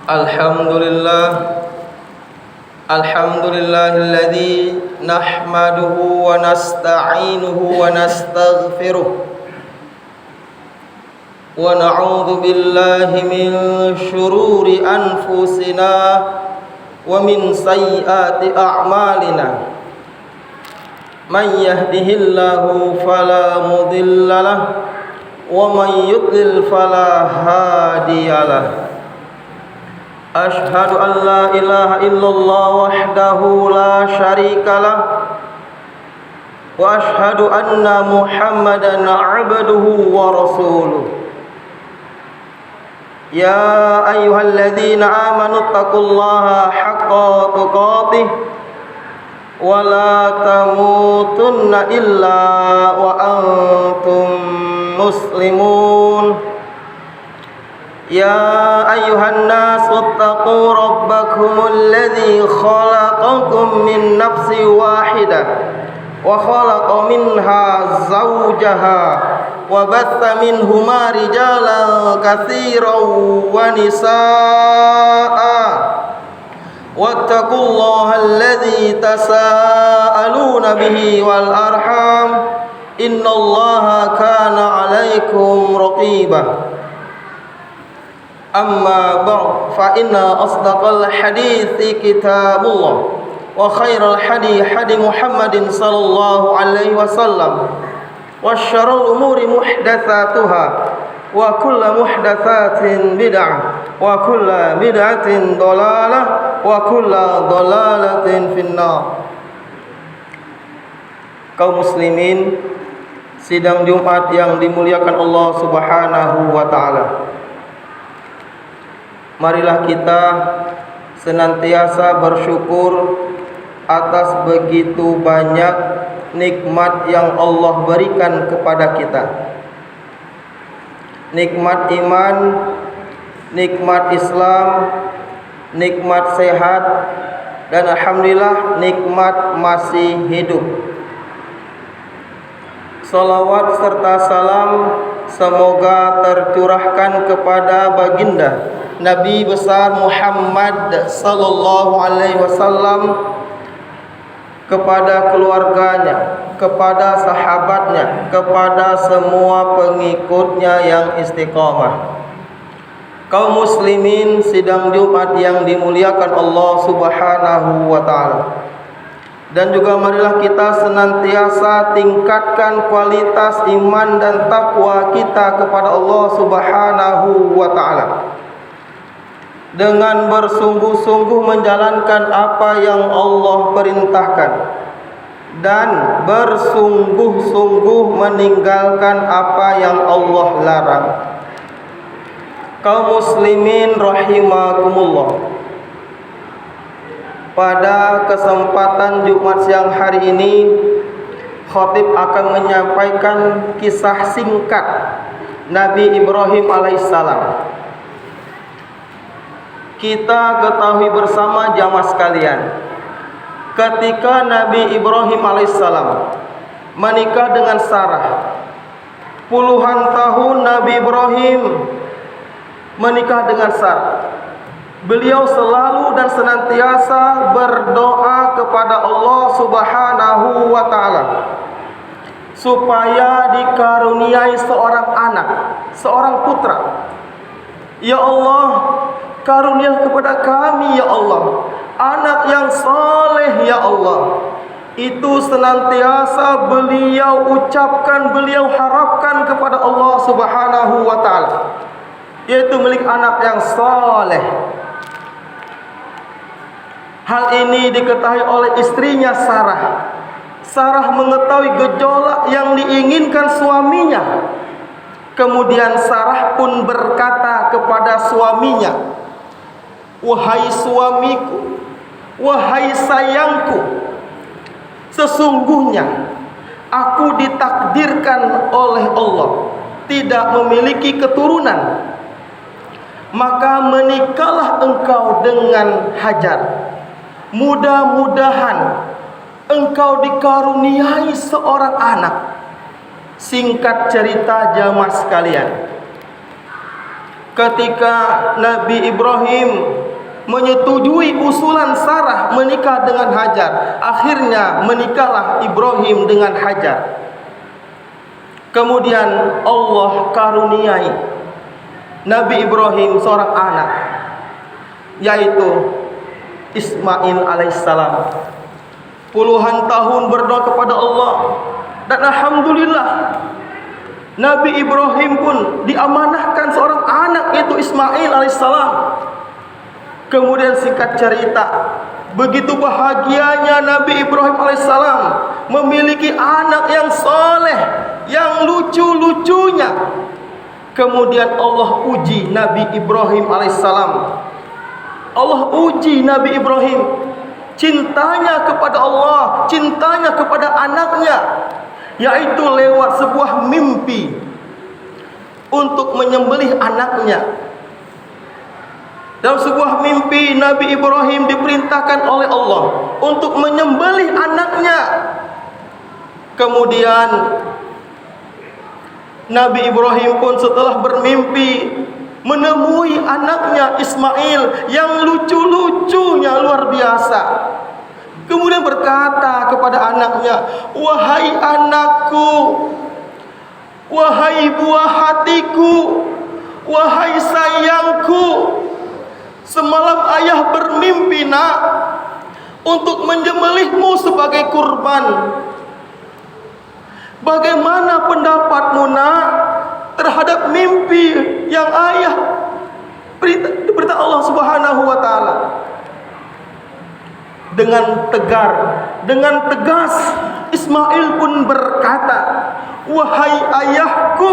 Alhamdulillah Alhamdulillahilladzi nahmaduhu wa nasta'inuhu wa nastaghfiruh wa na'udzu billahi min syururi anfusina wa min sayyiati a'malina man yahdihillahu fala mudhillalah wa man yudlil fala hadiyalah. Ashhadu an la ilaha illallah wahdahu la syarika lah wa ashhadu anna Muhammadan abduhu wa rasuluh. Ya ayyuhalladzina amanu taqullaha haqqa tuqatih wa la tamutunna illa wa antum muslimun. Ya ayyuhan nasu taqu rabbakumul ladzi khalaqakum min nafsin wahidah wa khalaqa minha zawjaha wa batha minhuma rijalan katsiran wa nisaa wattaqullaha alladzi tasaaluna bihi wal arham innallaha kana 'alaikum raqibah. Amma ba'd fa inna asdaqal hadithi kitabullah wa khairal hadi Muhammadin sallallahu alaihi wasallam wa syarrul umuri muhdatsatuha wa kullu muhdatsatin bid'ah wa kullu bid'atin dhalalah wa kullu dhalalatin finnar. Kaum muslimin, sidang Jumat yang dimuliakan Allah Subhanahu wa taala. Marilah kita senantiasa bersyukur atas begitu banyak nikmat yang Allah berikan kepada kita. Nikmat iman, nikmat Islam, nikmat sehat, dan alhamdulillah nikmat masih hidup. Salawat serta salam semoga tercurahkan kepada baginda Nabi besar Muhammad sallallahu alaihi wasallam, kepada keluarganya, kepada sahabatnya, kepada semua pengikutnya yang istiqamah. Kaum muslimin sidang Jumat yang dimuliakan Allah Subhanahu wa taala. Dan juga marilah kita senantiasa tingkatkan kualitas iman dan takwa kita kepada Allah Subhanahu wa taala dengan bersungguh-sungguh menjalankan apa yang Allah perintahkan dan bersungguh-sungguh meninggalkan apa yang Allah larang. Kaum muslimin rahimakumullah, pada kesempatan Jumat siang hari ini khatib akan menyampaikan kisah singkat Nabi Ibrahim alaihissalam. Kita ketahui bersama jamaah sekalian, ketika Nabi Ibrahim alaihissalam menikah dengan Sarah, puluhan tahun Nabi Ibrahim menikah dengan Sarah. Beliau selalu dan senantiasa berdoa kepada Allah Subhanahu wa taala supaya dikaruniai seorang anak, seorang putra. Ya Allah, karunia kepada kami ya Allah anak yang saleh ya Allah. Itu senantiasa beliau ucapkan, beliau harapkan kepada Allah Subhanahu wa taala, yaitu milik anak yang saleh. Hal ini diketahui oleh istrinya Sarah. Sarah mengetahui gejolak yang diinginkan suaminya. Kemudian Sarah pun berkata kepada suaminya, "Wahai suamiku, wahai sayangku, sesungguhnya aku ditakdirkan oleh Allah tidak memiliki keturunan. Maka menikahlah engkau dengan Hajar. Mudah-mudahan engkau dikaruniai seorang anak." Singkat cerita jamaah sekalian, ketika Nabi Ibrahim menyetujui usulan Sarah menikah dengan Hajar. Akhirnya menikahlah Ibrahim dengan Hajar. Kemudian Allah karuniai Nabi Ibrahim seorang anak, yaitu Ismail alaihissalam. Puluhan tahun berdoa kepada Allah, dan alhamdulillah Nabi Ibrahim pun diamanahkan seorang anak, yaitu Ismail alaihissalam. Kemudian singkat cerita, begitu bahagianya Nabi Ibrahim alaihissalam memiliki anak yang soleh, yang lucu-lucunya. Kemudian Allah uji Nabi Ibrahim alaihissalam. Allah uji Nabi Ibrahim, cintanya kepada Allah, cintanya kepada anaknya, yaitu lewat sebuah mimpi untuk menyembelih anaknya. Dalam sebuah mimpi, Nabi Ibrahim diperintahkan oleh Allah untuk menyembelih anaknya. Kemudian Nabi Ibrahim pun setelah bermimpi menemui anaknya Ismail yang lucu-lucunya luar biasa. Kemudian berkata kepada anaknya, "Wahai anakku, wahai buah hatiku, wahai sayangku, semalam ayah bermimpi nak untuk menyembelihmu sebagai kurban. Bagaimana pendapatmu nak terhadap mimpi yang ayah berita Allah Subhanahu wa taala?" Dengan tegar, dengan tegas, Ismail pun berkata, "Wahai ayahku,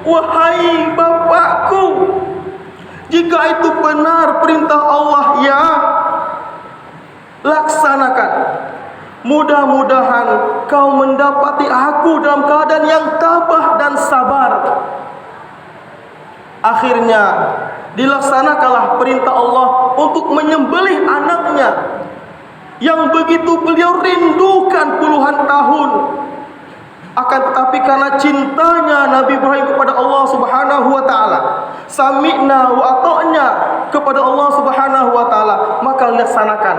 wahai bapakku, jika itu benar perintah Allah, ya laksanakan. Mudah-mudahan kau mendapati aku dalam keadaan yang tabah dan sabar." Akhirnya dilaksanakanlah perintah Allah untuk menyembelih anaknya yang begitu beliau rindukan puluhan tahun. Akan tetapi karena cintanya Nabi Ibrahim kepada Allah Subhanahu wa taala, sami'na wa ata'na kepada Allah Subhanahu wa taala, maka laksanakan.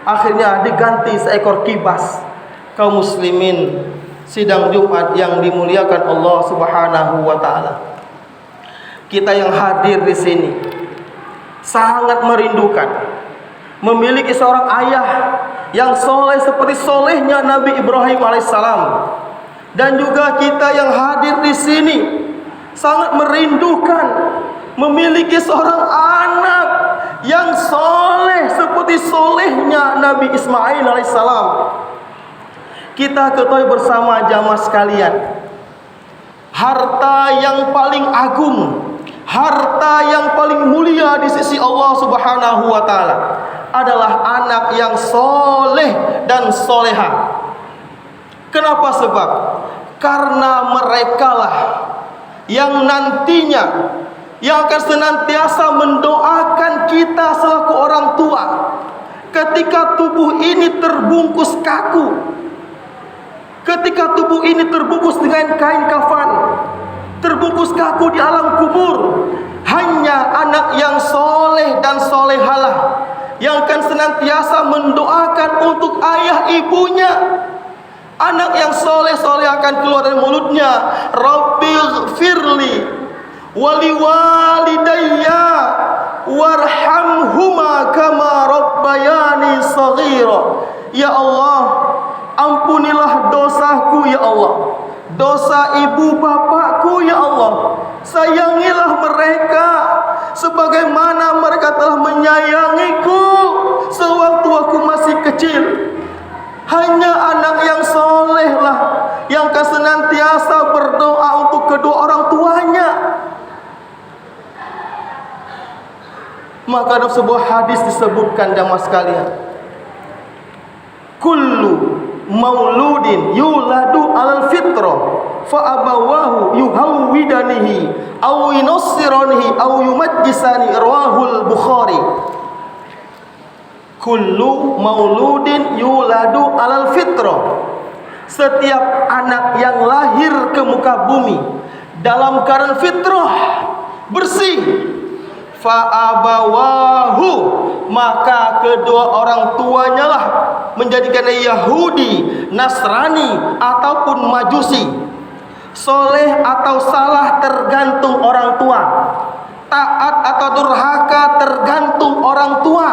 Akhirnya diganti seekor kibas. Kaum muslimin sidang Jumat yang dimuliakan Allah Subhanahu wa taala, kita yang hadir di sini sangat merindukan memiliki seorang ayah yang soleh seperti solehnya Nabi Ibrahim alaihissalam. Dan juga kita yang hadir di sini sangat merindukan memiliki seorang anak yang soleh seperti solehnya Nabi Ismail alaihissalam. Kita ketahui bersama jamaah sekalian, harta yang paling agung, harta yang paling mulia di sisi Allah Subhanahu wa taala adalah anak yang soleh dan soleha. Kenapa? Sebab karena merekalah yang nantinya yang akan senantiasa mendoakan kita selaku orang tua ketika tubuh ini terbungkus kaku, ketika tubuh ini terbungkus dengan kain kafan, terbungkus kaku di alam kubur. Hanya anak yang soleh dan solehalah yang akan senantiasa mendoakan untuk ayah ibunya. Anak yang soleh-soleh akan keluar dari mulutnya, "Rabbighfirli wali walidayya warhamhuma kama rabbayani shaghira." Ya Allah, ampunilah dosaku ya Allah, dosa ibu bapakku ya Allah. Sayangilah mereka sebagaimana mereka telah menyayangiku sewaktu aku masih kecil. Hanya anak yang soleh lah yang akan senantiasa berdoa untuk kedua orang tuanya. Maka dalam sebuah hadis disebutkan jamaah sekalian, kullu mauludin yuladu alal fitrah fa abawahu yuhawwidanihi aw yunassiranihi aw yumajjisani, rawahul Bukhari. Kullu mauludin yuladu alal fitrah, setiap anak yang lahir ke muka bumi dalam keadaan fitrah, bersih. Fa'abawahu, maka kedua orang tuanya lah menjadikan Yahudi, Nasrani ataupun Majusi. Soleh atau salah tergantung orang tua, taat atau durhaka tergantung orang tua.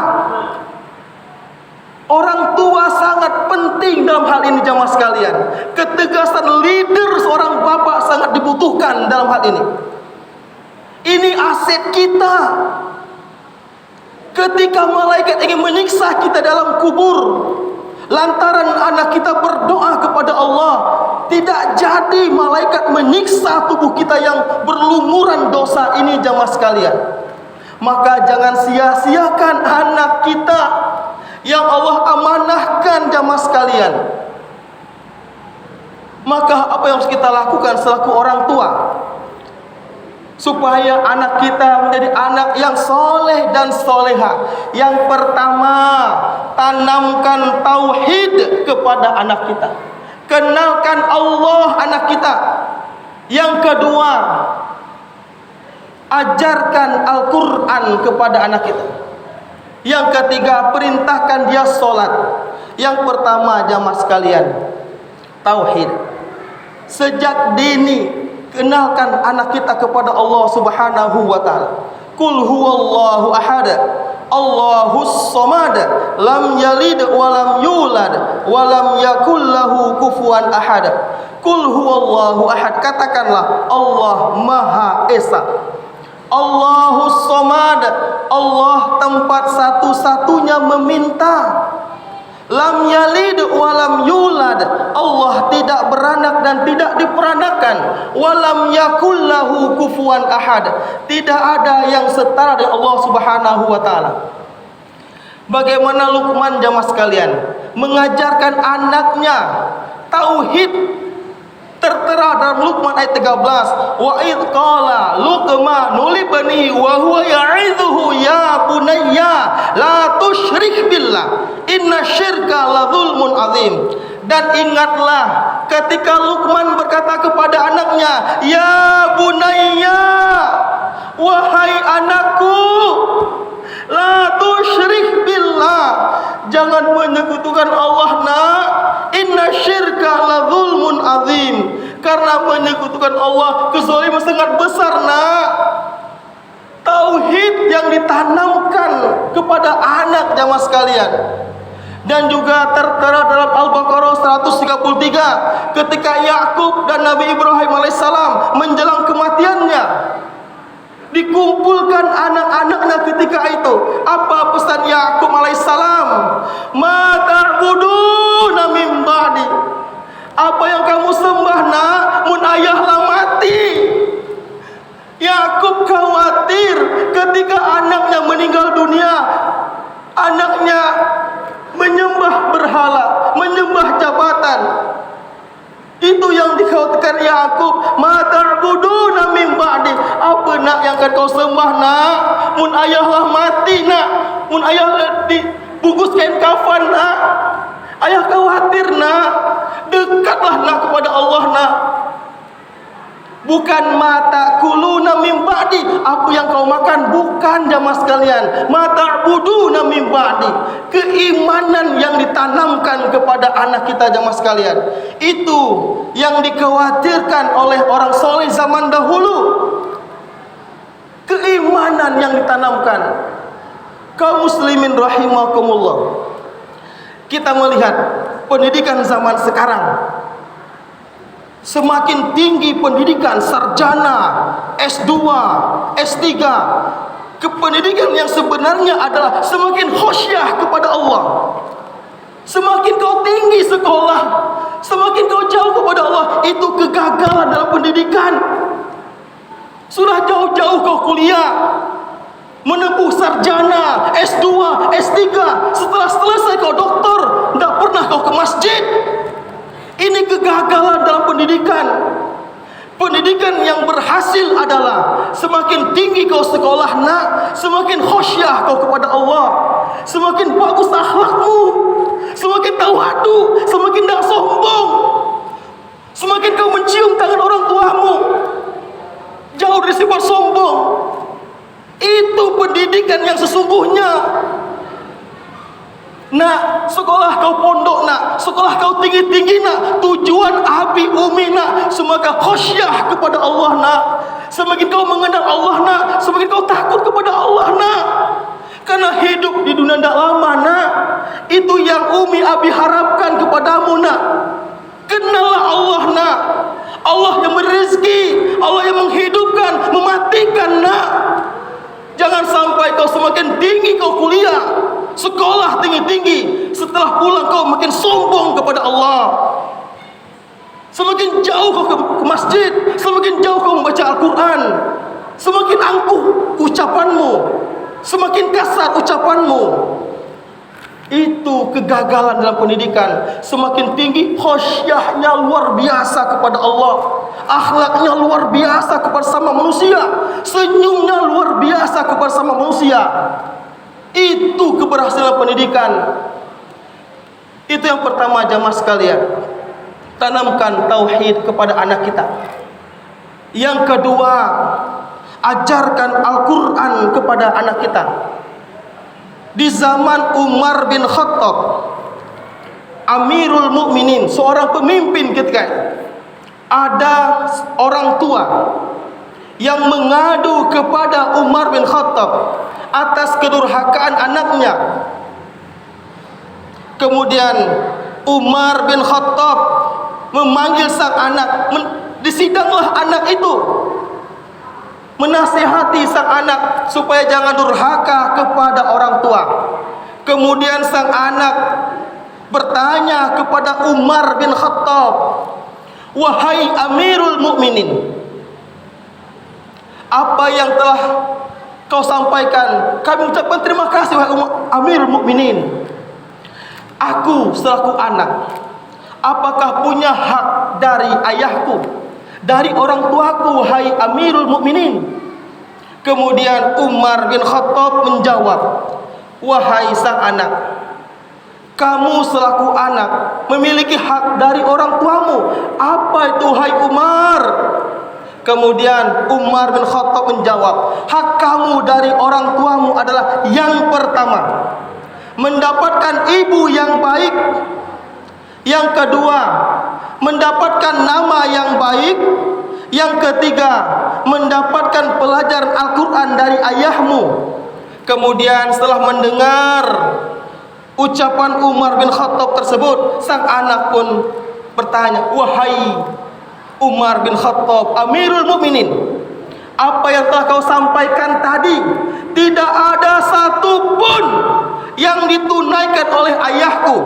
Orang tua sangat penting dalam hal ini jamaah sekalian. Ketegasan leader seorang bapak sangat dibutuhkan dalam hal ini. Ini aset kita. Ketika malaikat ingin menyiksa kita dalam kubur lantaran anak kita berdoa kepada Allah, tidak jadi malaikat menyiksa tubuh kita yang berlumuran dosa ini jamaah sekalian. Maka jangan sia-siakan anak kita yang Allah amanahkan jamaah sekalian. Maka apa yang harus kita lakukan selaku orang tua supaya anak kita menjadi anak yang soleh dan soleha? Yang pertama, tanamkan tauhid kepada anak kita, kenalkan Allah anak kita. Yang kedua, ajarkan Al-Quran kepada anak kita. Yang ketiga, perintahkan dia sholat. Yang pertama jamaah sekalian, tauhid. Sejak dini kenalkan anak kita kepada Allah Subhanahu wa taala. Qul huwallahu ahad, Allahus samad, lam yalid wa lam yulad wa lam yakul lahu kufuwan ahad. Qul huwallahu ahad, katakanlah Allah Maha Esa. Allahus samad, Allah tempat satu-satunya meminta. Lam yalid walam yulad, Allah tidak beranak dan tidak diperanakan. Walam yakul lahu kufuwan ahad, tidak ada yang setara dengan Allah Subhanahu wa taala. Bagaimana Luqman jamaah sekalian mengajarkan anaknya tauhid? Tertera dalam Luqman ayat 13, wa id qala Luqmanu li bani wa huwa ya'idhuhu ya bunayya la tusyrik billah inna syirka la dzulmun azim. Dan ingatlah ketika Luqman berkata kepada anaknya, ya bunayya, wahai anakku, la tusyrik billah, jangan menyekutukan Allah nak. Inna syirka la dzulmun azim, karena menyekutukan Allah kezaliman sangat besar nak. Tauhid yang ditanamkan kepada anak jamaah sekalian. Dan juga tertera dalam Al-Baqarah 133 ketika Yakub dan Nabi Ibrahim alaihissalam menjelang kematiannya, dikumpulkan anak-anaknya ketika itu. Apa pesan Yakub alaihissalam? Ma ta'buduna min ba'di, apa yang kamu sembah nak mun ayahlah mati. Yakub khawatir ketika anaknya meninggal dunia, anaknya menyembah berhala, menyembah jabatan. Itu yang dikhawatirkan Yakub. Ma ta'buduna min ba'di, apa nak yang akan kau sembah nak mun ayahlah mati nak, mun ayah dibungkus kain kafan nak. Ayah khawatir nak. Dekatlah nak kepada Allah nak. Bukan mata kuluna min ba'di, apa yang kau makan, bukan jamaah sekalian. Mata buduna min ba'di, keimanan yang ditanamkan kepada anak kita jamaah sekalian. Itu yang dikhawatirkan oleh orang soleh zaman dahulu. Keimanan yang ditanamkan. Kaum muslimin rahimakumullah, kita melihat pendidikan zaman sekarang, semakin tinggi pendidikan sarjana, S2, S3, kependidikan yang sebenarnya adalah semakin khusyah kepada Allah. Semakin kau tinggi sekolah, semakin kau jauh kepada Allah. Itu kegagalan dalam pendidikan. Sudah jauh-jauh kau kuliah, menempuh sarjana, S2, S3, setelah selesai kau doktor, tidak pernah kau ke masjid. Ini kegagalan dalam pendidikan. Pendidikan yang berhasil adalah semakin tinggi kau sekolah nak, semakin khusyah kau kepada Allah, semakin bagus akhlakmu, semakin tawadu, semakin tak sombong, semakin kau mencium tangan orang tuamu. Jauh dari bersifat sombong. Itu pendidikan yang sesungguhnya. Nak, sekolah kau pondok nak, sekolah kau tinggi-tinggi nak, tujuan abi umi nak, semakin khasyah kepada Allah nak, semakin kau mengenal Allah nak, semakin kau takut kepada Allah nak. Karena hidup di dunia tidak lama nak. Itu yang umi abi harapkan kepadamu nak. Kenallah Allah nak. Allah yang memberi rezeki, Allah yang menghidupkan, mematikan nak. Jangan sampai kau semakin tinggi kau kuliah, sekolah tinggi-tinggi, setelah pulang kau makin sombong kepada Allah. Semakin jauh kau ke masjid, semakin jauh kau membaca Al-Quran, semakin angkuh ucapanmu, semakin kasar ucapanmu. Itu kegagalan dalam pendidikan. Semakin tinggi, khasyahnya luar biasa kepada Allah, akhlaknya luar biasa kepada sama manusia, senyumnya luar biasa kepada sama manusia. Itu keberhasilan pendidikan. Itu yang pertama jamaah sekalian. Tanamkan tauhid kepada anak kita. Yang kedua, ajarkan Al-Quran kepada anak kita. Di zaman Umar bin Khattab, Amirul Mukminin, seorang pemimpin ketika itu, ada orang tua yang mengadu kepada Umar bin Khattab atas kedurhakaan anaknya. Kemudian Umar bin Khattab memanggil sang anak, disidanglah anak itu, menasihati sang anak supaya jangan durhaka kepada orang tua. Kemudian sang anak bertanya kepada Umar bin Khattab, "Wahai Amirul Mukminin, apa yang telah kau sampaikan, kami ucapkan terima kasih wahai Amirul Mukminin. Aku selaku anak, apakah punya hak dari ayahku, dari orang tuaku, wahai Amirul Mukminin?" Kemudian Umar bin Khattab menjawab, "Wahai sang anak, kamu selaku anak memiliki hak dari orang tuamu." "Apa itu wahai Umar?" Kemudian Umar bin Khattab menjawab, "Hak kamu dari orang tuamu adalah yang pertama, mendapatkan ibu yang baik. Yang kedua, mendapatkan nama yang baik. Yang ketiga, mendapatkan pelajaran Al-Quran dari ayahmu." Kemudian setelah mendengar ucapan Umar bin Khattab tersebut, sang anak pun bertanya, "Wahai Umar bin Khattab, Amirul Mukminin, apa yang telah kau sampaikan tadi, tidak ada satu pun yang ditunaikan oleh ayahku.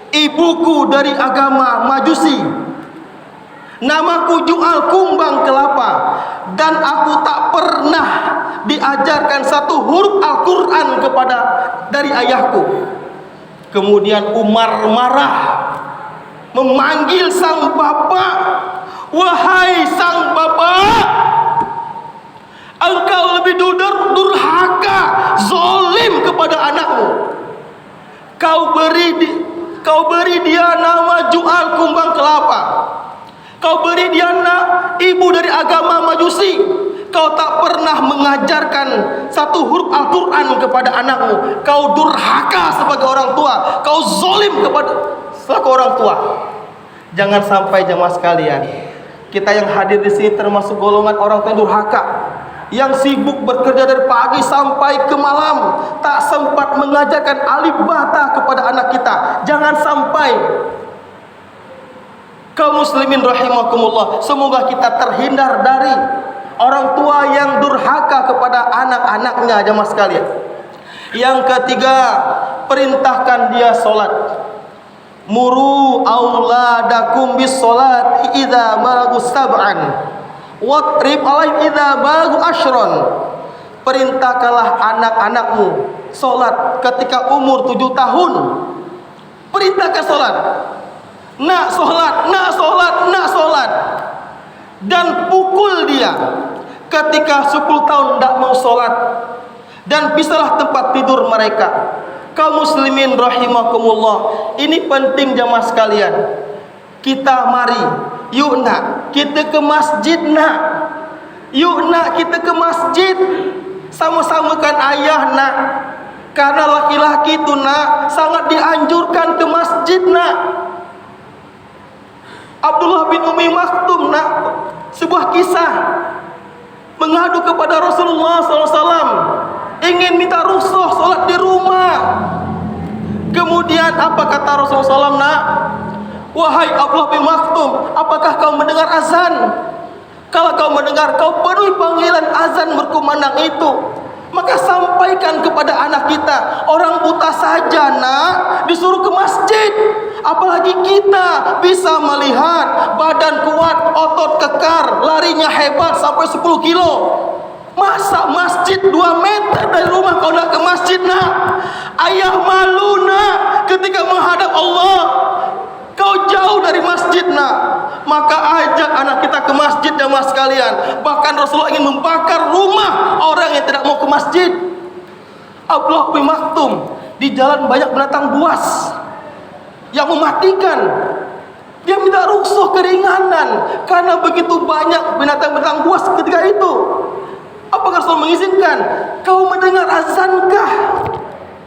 Ibuku dari agama Majusi, namaku jual kumbang kelapa, dan aku tak pernah diajarkan satu huruf Al-Quran kepada dari ayahku." Kemudian Umar marah, memanggil sang bapak, "Wahai sang bapak, engkau lebih durhaka, zalim kepada anakmu. Kau beri dia nama jual kumbang kelapa. Kau beri dia ibu dari agama Majusi. Kau tak pernah mengajarkan satu huruf Al-Quran kepada anakmu. Kau durhaka sebagai orang tua. Kau zalim kepada selaku orang tua." Jangan sampai jemaah sekalian, kita yang hadir di sini termasuk golongan orang tua yang durhaka, yang sibuk bekerja dari pagi sampai ke malam, tak sempat mengajarkan alif bata kepada anak kita. Jangan sampai. Kaum muslimin rahimakumullah, semoga kita terhindar dari orang tua yang durhaka kepada anak-anaknya jemaah sekalian. Yang ketiga, perintahkan dia solat. "Muru auladakum bis solat idza balagu sab'an watrib alaihim idza balagu ashron." Perintahkanlah anak-anakmu solat ketika umur 7 tahun. Perintahkan solat. Nak solat, nak solat, nak solat. Dan pukul dia ketika 10 tahun tidak mau solat. Dan pisahlah tempat tidur mereka. Kaum muslimin rahimakumullah, ini penting jamaah sekalian. Kita mari, yuk nak, kita ke masjid nak. Yuk nak, kita ke masjid. Sama-samakan ayah nak. Karena laki-laki itu nak sangat dianjurkan ke masjid nak. Abdullah bin Umi Maktum nak, sebuah kisah, mengadu kepada Rasulullah SAW, ingin minta rukhsah solat di rumah. Kemudian apa kata Rasulullah SAW nak? Wahai Abdullah bin Maktum, apakah kau mendengar azan? Kalau kau mendengar, kau penuhi panggilan azan berkumandang itu, maka sampaikan kepada anak kita. Orang buta saja nak disuruh ke masjid, apalagi kita bisa melihat, badan kuat, otot kekar, larinya hebat sampai 10 kilo. Masa masjid 2 meter dari rumah kau nak ke masjid nak? Ayah malu nak ketika menghadap Allah. Kau jauh dari masjid nak. Maka ajak anak kita ke masjid jamaah sekalian. Bahkan Rasulullah ingin membakar rumah orang yang tidak mau ke masjid. Abdullah bin Maktum, di jalan banyak binatang buas yang mematikan. Dia minta rukhsah keringanan karena begitu banyak binatang-binatang buas ketika itu. Apakah Rasul mengizinkan? Kau mendengar azankah?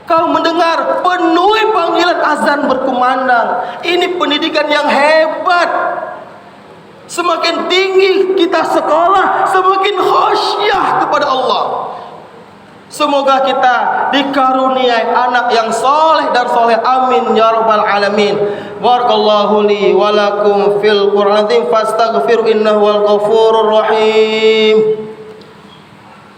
Kau mendengar, penuhi panggilan azan berkumandang. Ini pendidikan yang hebat. Semakin tinggi kita sekolah, semakin khasyah kepada Allah. Semoga kita dikaruniai anak yang soleh dan soleh. Amin ya rabbal alamin. Barakallahu li wa lakum fil Qur'an azim fastaghfiru innahu wal ghafurur rahim.